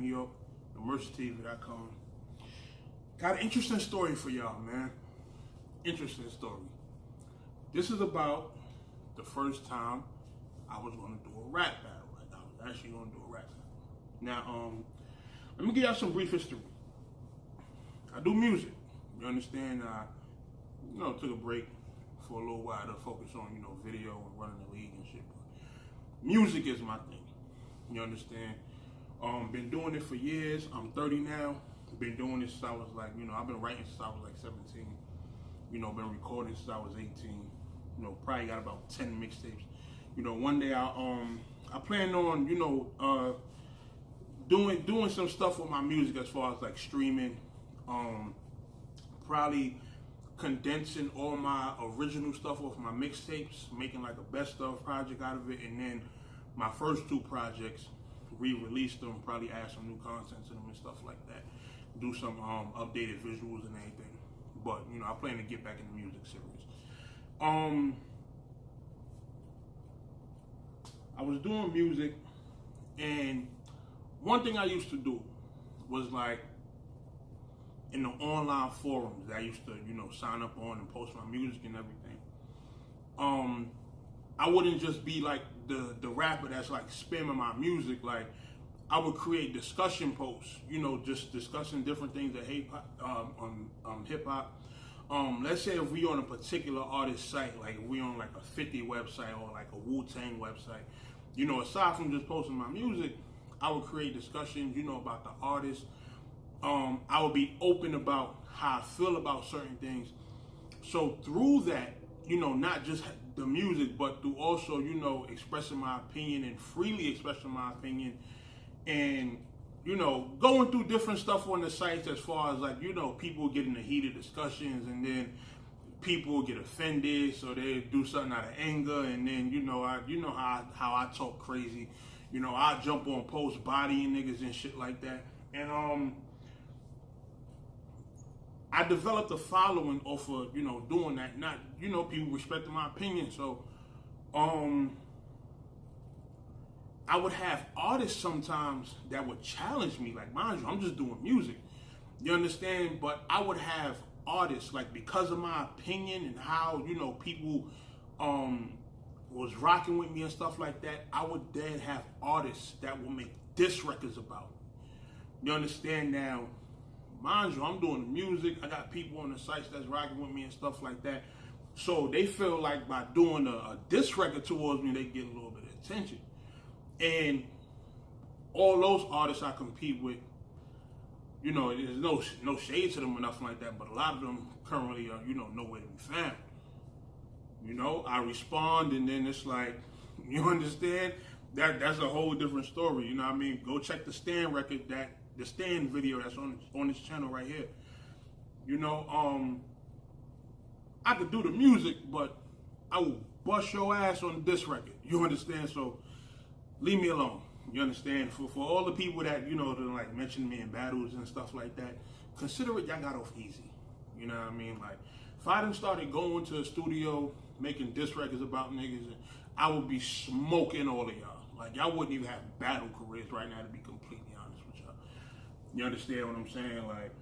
New York, NoMercyTV.com. Got an interesting story for y'all, man. Interesting story. This is about the first time I was going to do a rap battle. Like, I was actually going to do a rap battle. Now, let me give y'all some brief history. I do music. You understand? I, took a break for a little while to focus on, video and running the league and shit. But music is my thing. You understand? Been doing it for years. I'm 30 now. Been doing this since I was like, I've been writing since I was like 17. Been recording since I was 18. Probably got about 10 mixtapes. One day I plan on, doing some stuff with my music as far as like streaming. Probably condensing all my original stuff off my mixtapes, making like a best of project out of it, and then my first two projects, re-release them, probably add some new content to them and stuff like that. Do some updated visuals and everything. But I plan to get back in the music series. I was doing music, and one thing I used to do was like in the online forums that I used to, sign up on and post my music and everything. I wouldn't just be like the rapper that's like spamming my music. Like, I would create discussion posts, just discussing different things that hip hop. Let's say if we on a particular artist site, like if we on like a 50 website or like a Wu-Tang website, aside from just posting my music, I would create discussions, about the artist. I would be open about how I feel about certain things. So through that, not just the music, but through also, expressing my opinion and freely expressing my opinion, and going through different stuff on the sites as far as like, people get into heated discussions, and then people get offended, so they do something out of anger, and then how I talk crazy. I jump on posts bodying niggas and shit like that. And I developed a following off of, doing that. Not, people respecting my opinion. So, I would have artists sometimes that would challenge me. Like, mind you, I'm just doing music. You understand? But I would have artists, like, because of my opinion and how, people was rocking with me and stuff like that, I would then have artists that will make diss records about me. You understand? Now, mind you, I'm doing the music. I got people on the sites that's rocking with me and stuff like that. So they feel like by doing a diss record towards me, they get a little bit of attention. And all those artists I compete with, there's no shade to them or nothing like that, but a lot of them currently are, nowhere to be found. I respond, and then it's like, you understand? That's a whole different story. You know what I mean? Go check the Stand record, the Stand video that's on this channel right here. I could do the music, but I will bust your ass on this record. You understand? So leave me alone. You understand? For all the people that, that like mention me in battles and stuff like that, consider it y'all got off easy. You know what I mean? Like, if I done started going to a studio, making diss records about niggas, I would be smoking all of y'all. Like, y'all wouldn't even have battle careers right now, to be completely honest with y'all. You understand what I'm saying? Like,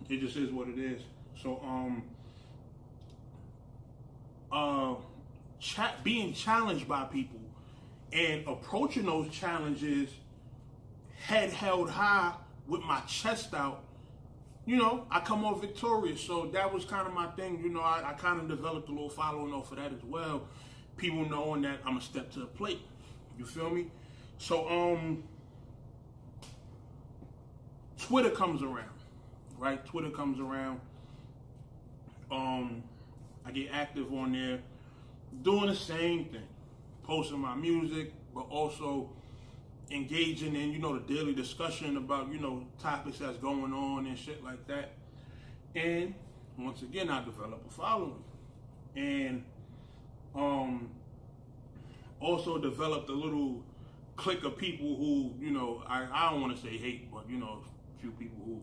it just is what it is. So, being challenged by people and approaching those challenges head held high with my chest out, I come off victorious. So that was kind of my thing. I kind of developed a little following off of that as well. People knowing that I'm a step to the plate. You feel me? So, Twitter comes around, right? Twitter comes around. I get active on there, doing the same thing. Posting my music, but also engaging in, the daily discussion about, topics that's going on and shit like that. And once again, I develop a following. And also developed a little clique of people who, I don't want to say hate, but, a few people who,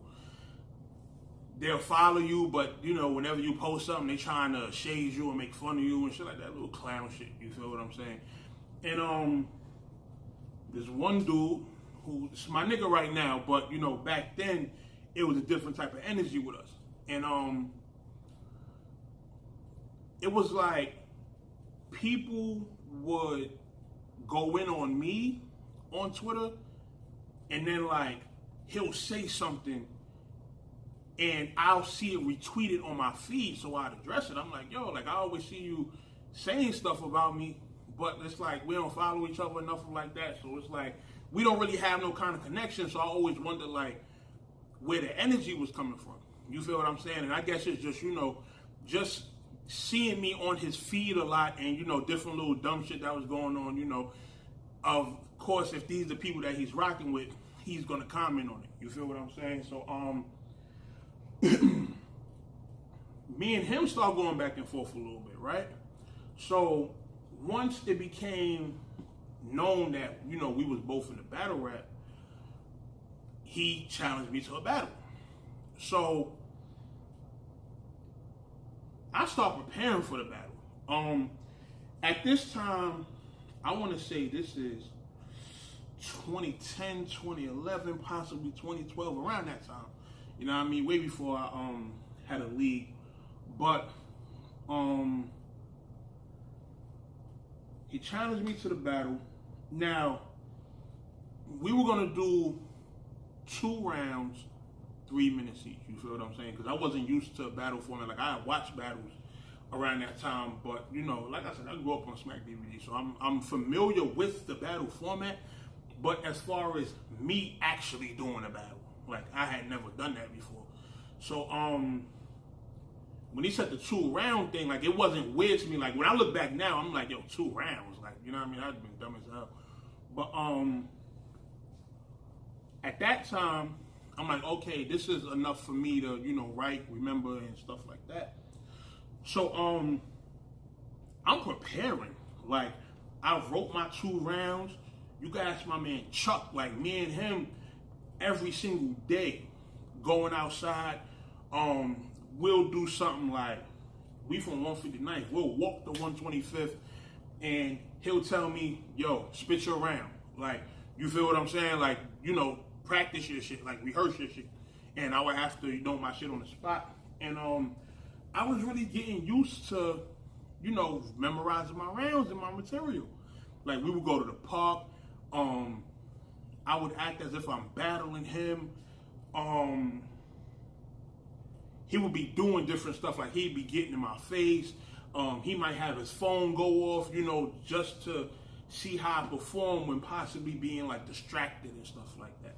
they'll follow you, but, whenever you post something, they trying to shade you and make fun of you and shit like that, little clown shit, you feel what I'm saying? And there's one dude who's my nigga right now, but you know, back then it was a different type of energy with us. And it was like people would go in on me on Twitter, and then like he'll say something and I'll see it retweeted on my feed, so I'd address it. I'm like, yo, like I always see you saying stuff about me, but it's like we don't follow each other, nothing like that. So it's like we don't really have no kind of connection. So I always wonder like where the energy was coming from. You feel what I'm saying? And I guess it's just, you know, just seeing me on his feed a lot and, you know, different little dumb shit that was going on, you know. Of course, if these are the people that he's rocking with, he's gonna comment on it. You feel what I'm saying? So me and him start going back and forth a little bit, right? So once it became known that, you know, we was both in the battle rap, he challenged me to a battle. So I start preparing for the battle. At this time, I want to say this is 2010, 2011, possibly 2012, around that time. You know what I mean? Way before I had a league. But he challenged me to the battle. Now, we were going to do 2 rounds, 3 minutes each. You feel what I'm saying? Because I wasn't used to battle format. Like, I had watched battles around that time. But, you know, like I said, I grew up on Smack DVD. So I'm familiar with the battle format. But as far as me actually doing a battle, like, I had never done that before. So, when he said the 2-round thing, like, it wasn't weird to me. Like, when I look back now, I'm like, yo, 2 rounds. Like, you know what I mean? I'd been dumb as hell. But, at that time, I'm like, okay, this is enough for me to, you know, write, remember, and stuff like that. So, I'm preparing. Like, I wrote my 2 rounds. You can ask my man Chuck, like, me and him, every single day, going outside, we'll do something like, we from 159th, we'll walk to 125th, and he'll tell me, yo, spit your round. Like, you feel what I'm saying? Like, you know, practice your shit, like, rehearse your shit. And I would have to, you know, my shit on the spot. And I was really getting used to, you know, memorizing my rounds and my material. Like, we would go to the park. I would act as if I'm battling him. He would be doing different stuff, like he'd be getting in my face. He might have his phone go off, you know, just to see how I perform when possibly being like distracted and stuff like that.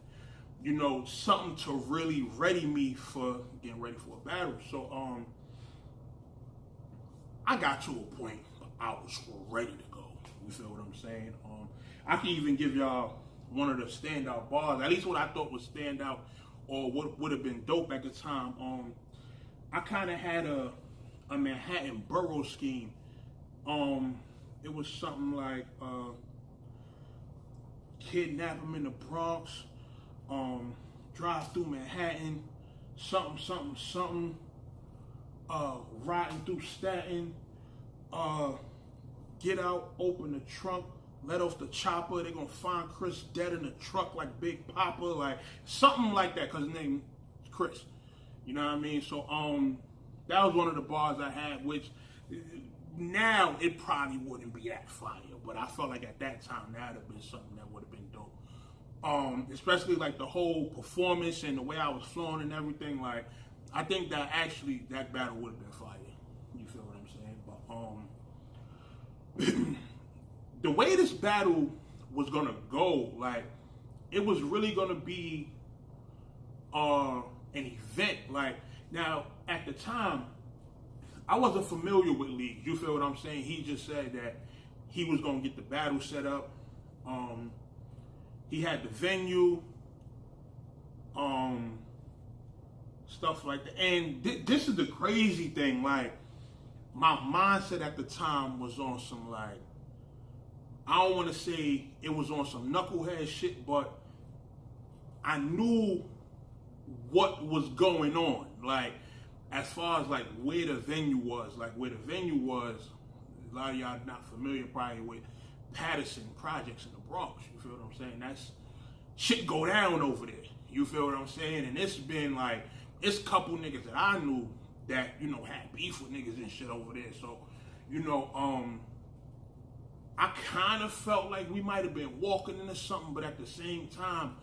You know, something to really ready me for getting ready for a battle. So I got to a point I was ready to go. You feel what I'm saying? I can even give y'all one of the standout bars, at least what I thought was standout or what would have been dope at the time. I kind of had a Manhattan borough scheme. It was something like kidnap him in the Bronx, drive through Manhattan, something, riding through Staten, get out, open the trunk, let off the chopper, they're gonna find Chris dead in the truck like Big Papa, like something like that, cause his name is Chris. You know what I mean? So that was one of the bars I had, which now it probably wouldn't be that fire, but I felt like at that time that would have been something that would have been dope. Especially like the whole performance and the way I was flowing and everything. Like, I think that actually that battle would have been fire. You feel what I'm saying? But the way this battle was gonna go, like, it was really gonna be an event. Like, now at the time, I wasn't familiar with leagues. You feel what I'm saying? He just said that he was gonna get the battle set up. He had the venue, stuff like that. And this is the crazy thing. Like, my mindset at the time was on some, like, I don't want to say it was on some knucklehead shit, but I knew what was going on. Like, as far as like where the venue was, a lot of y'all not familiar probably with Patterson Projects in the Bronx. You feel what I'm saying? That's shit go down over there. You feel what I'm saying? And it's been like, it's a couple niggas that I knew that, you know, had beef with niggas and shit over there. So, you know, I kind of felt like we might have been walking into something, but at the same time,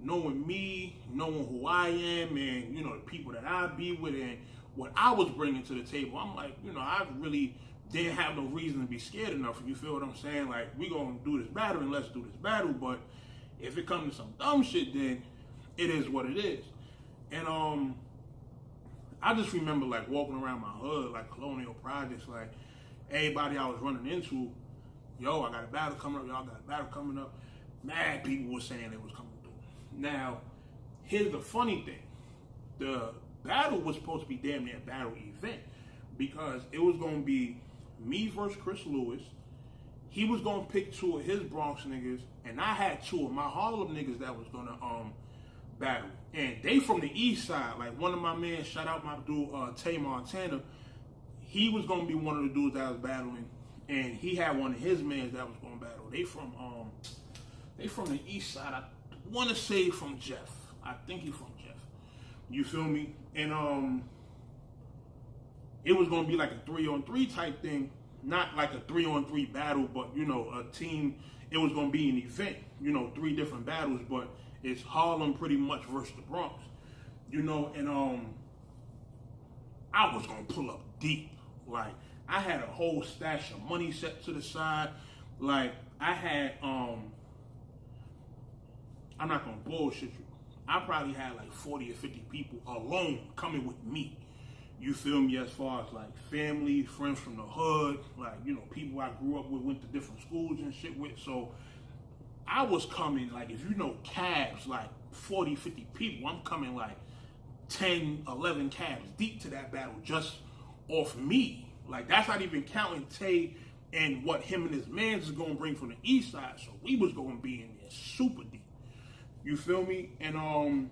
knowing me, knowing who I am, and, you know, the people that I be with and what I was bringing to the table, I'm like, you know, I really didn't have no reason to be scared enough. You feel what I'm saying? Like, we gonna do this battle and let's do this battle, but if it comes to some dumb shit, then it is what it is. And I just remember like walking around my hood, like Colonial Projects, like everybody I was running into, yo, I got a battle coming up, y'all got a battle coming up. Mad people were saying it was coming through. Now, here's the funny thing. The battle was supposed to be damn near a battle event because it was going to be me versus Chris Lewis. He was going to pick 2 of his Bronx niggas, and I had 2 of my Harlem niggas that was going to battle. And they from the east side. Like, one of my men, shout out my dude, Tay Montana, he was going to be one of the dudes that was battling, and he had one of his men that was going to battle. They from the east side. I want to say from Jeff. I think he's from Jeff. You feel me? And it was going to be like a 3-on-3 type thing. Not like a 3-on-3 battle, but, you know, a team. It was going to be an event. You know, 3 different battles, but it's Harlem pretty much versus the Bronx. You know, and I was going to pull up deep. Like, I had a whole stash of money set to the side. Like, I had, I'm not going to bullshit you. I probably had like 40 or 50 people alone coming with me. You feel me? As far as like family, friends from the hood, like, you know, people I grew up with, went to different schools and shit with. So I was coming, like, if you know cabs, like 40, 50 people, I'm coming like 10, 11 cabs deep to that battle just off me. Like, that's not even counting Tay and what him and his mans is going to bring from the east side. So we was going to be in there super deep. You feel me? And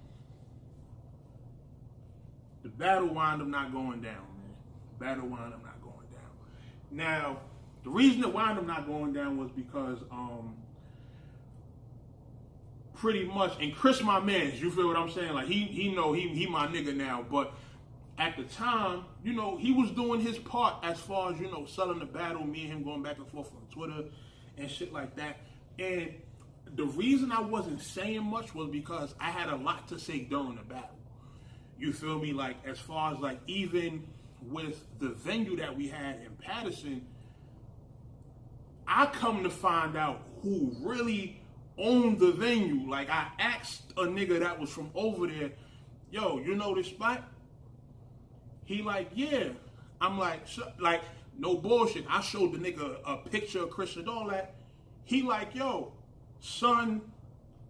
the battle wound up not going down, man. Battle wound up not going down. Now, the reason it wound up not going down was because pretty much, and Chris my man, you feel what I'm saying? Like, he know he my nigga now, but at the time, you know, he was doing his part as far as, you know, selling the battle, me and him going back and forth on Twitter and shit like that. And the reason I wasn't saying much was because I had a lot to say during the battle. You feel me? Like, as far as, like, even with the venue that we had in Patterson, I come to find out who really owned the venue. Like, I asked a nigga that was from over there, yo, you know this spot? He like, yeah. I'm like, no bullshit. I showed the nigga a picture of Chris and all that. He like, yo, son,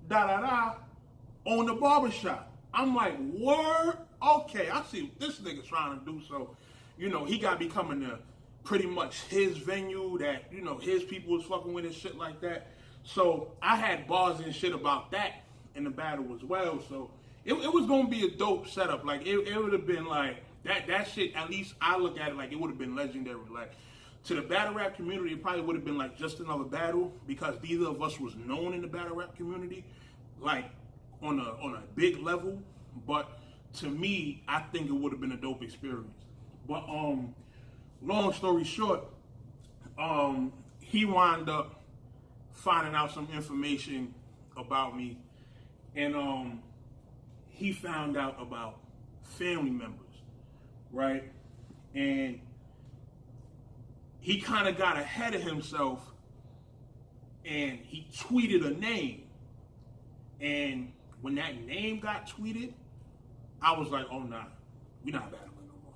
on the barbershop. I'm like, word? Okay, I see what this nigga's trying to do. So, you know, he got me coming to pretty much his venue that, you know, his people was fucking with and shit like that. So I had bars and shit about that in the battle as well. So it was going to be a dope setup. Like, it would have been like, that shit, at least I look at it like it would have been legendary. Like, to the battle rap community, it probably would have been like just another battle because neither of us was known in the battle rap community, like on a big level. But to me, I think it would have been a dope experience. But long story short, he wound up finding out some information about me, and he found out about family members, right? And he kind of got ahead of himself, and he tweeted a name. And when that name got tweeted, I was like, oh, nah, we're not battling no more.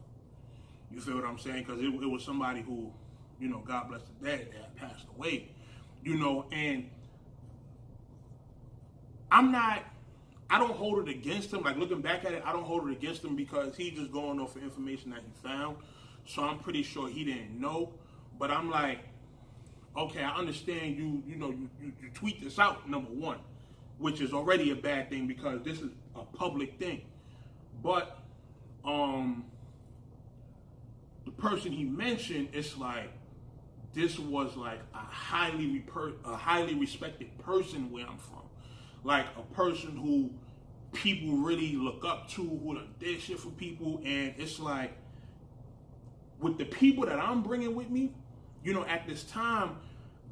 You feel what I'm saying? Because it was somebody who, you know, God bless the dead, that passed away, you know, and I don't hold it against him. Like, looking back at it, I don't hold it against him because he's just going off of information that he found. So I'm pretty sure he didn't know. But I'm like, okay, I understand you tweet this out, number one, which is already a bad thing because this is a public thing. But the person he mentioned, it's like, this was like a highly respected person where I'm from. like a person who people really look up to, who done did shit for people. And it's like, with the people that I'm bringing with me, you know, at this time,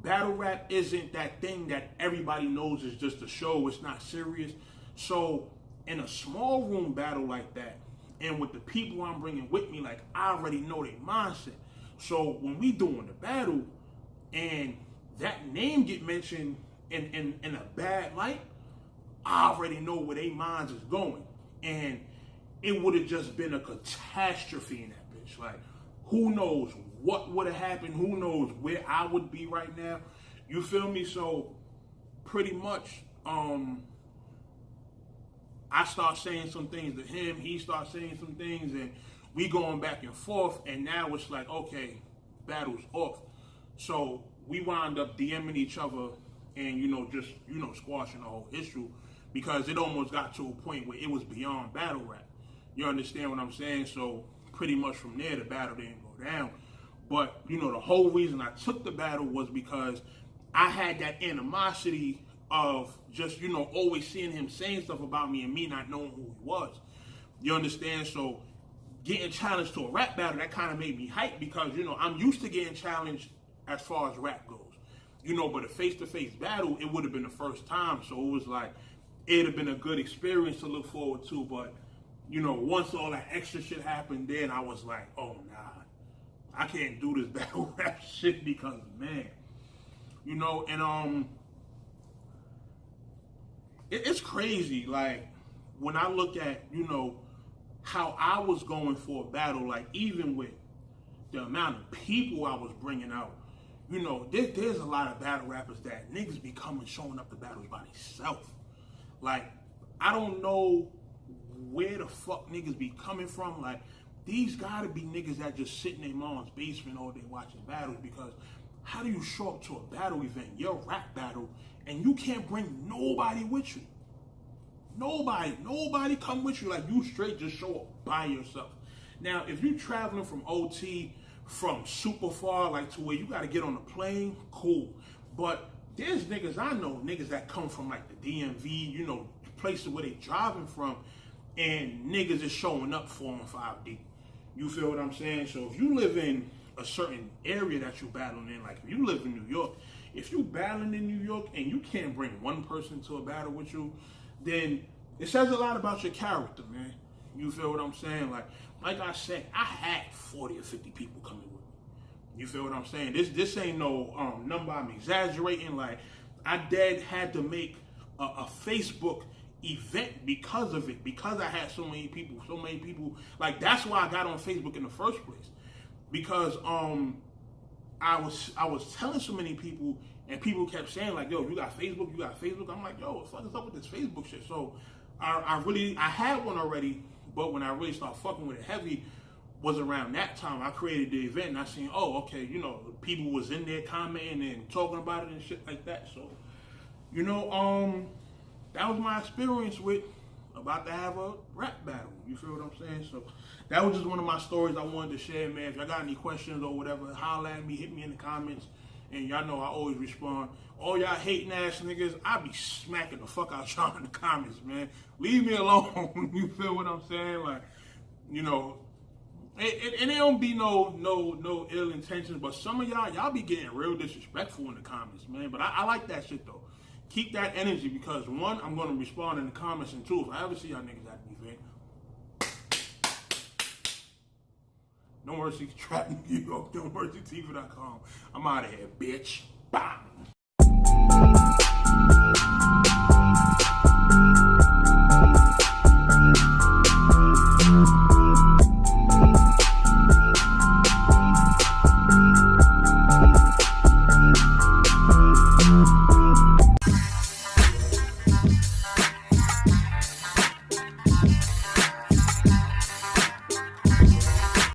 battle rap isn't that thing that everybody knows is just a show. It's not serious. So in a small room battle like that, and with the people I'm bringing with me, like, I already know their mindset. So when we doing the battle and that name get mentioned in a bad light, I already know where their minds is going. And it would have just been a catastrophe in that bitch. Like, who knows what would have happened? Who knows where I would be right now? You feel me? So pretty much, I start saying some things to him. He starts saying some things, and we going back and forth. And now it's like, okay, battle's off. So we wound up DMing each other and, you know, just, you know, squashing the whole issue, because it almost got to a point where it was beyond battle rap. You understand what I'm saying? So pretty much from there, the battle didn't go down. But, you know, the whole reason I took the battle was because I had that animosity of just, you know, always seeing him saying stuff about me and me not knowing who he was. You understand? So getting challenged to a rap battle, that kind of made me hype, because, you know, I'm used to getting challenged as far as rap goes. You know, but a face-to-face battle, it would have been the first time. So it was like, it'd have been a good experience to look forward to. But, you know, once all that extra shit happened, then I was like, oh, nah, I can't do this battle rap shit, because, man, you know, and it's crazy. Like, when I look at, you know, how I was going for a battle, like, even with the amount of people I was bringing out, you know, there's a lot of battle rappers that niggas be coming, showing up to battles by themselves. Like, I don't know where the fuck niggas be coming from. Like, these gotta be niggas that just sit in their mom's basement all day watching battles, because how do you show up to a battle event, your rap battle, and you can't bring nobody with you? Nobody come with you. Like, you straight just show up by yourself. Now, if you traveling from OT, from super far, like to where you got to get on a plane, cool. But there's niggas I know, niggas that come from like the DMV, you know, places where they driving from, and niggas is showing up 4 and 5 deep. You feel what I'm saying? So if you live in a certain area that you battling in, like if you live in New York, if you battling in New York and you can't bring one person to a battle with you, then it says a lot about your character, man. You feel what I'm saying? Like I said, I had 40 or 50 people coming with me. You feel what I'm saying? This ain't no number I'm exaggerating. Like, I had to make a Facebook event because of it, because I had so many people. Like, that's why I got on Facebook in the first place, because I was telling so many people, and people kept saying like, yo, you got Facebook? I'm like, yo, what the fuck is up with this Facebook shit? So I had one already, but when I really started fucking with it heavy was around that time. I created the event, and I seen, oh, okay, you know, people was in there commenting and talking about it and shit like that. So, you know, that was my experience with about to have a rap battle. You feel what I'm saying? So that was just one of my stories I wanted to share, man. If y'all got any questions or whatever, holler at me, hit me in the comments. And y'all know I always respond. All y'all hating ass niggas, I be smacking the fuck out y'all in the comments, man. Leave me alone. You feel what I'm saying? Like, you know, and it don't be no ill intentions, but some of y'all be getting real disrespectful in the comments, man. But I like that shit though. Keep that energy, because one, I'm gonna respond in the comments, and two, if I ever see y'all niggas at an event, No Mercy Trap New York, NoMercyTV.com. I'm out of here, bitch. Bye.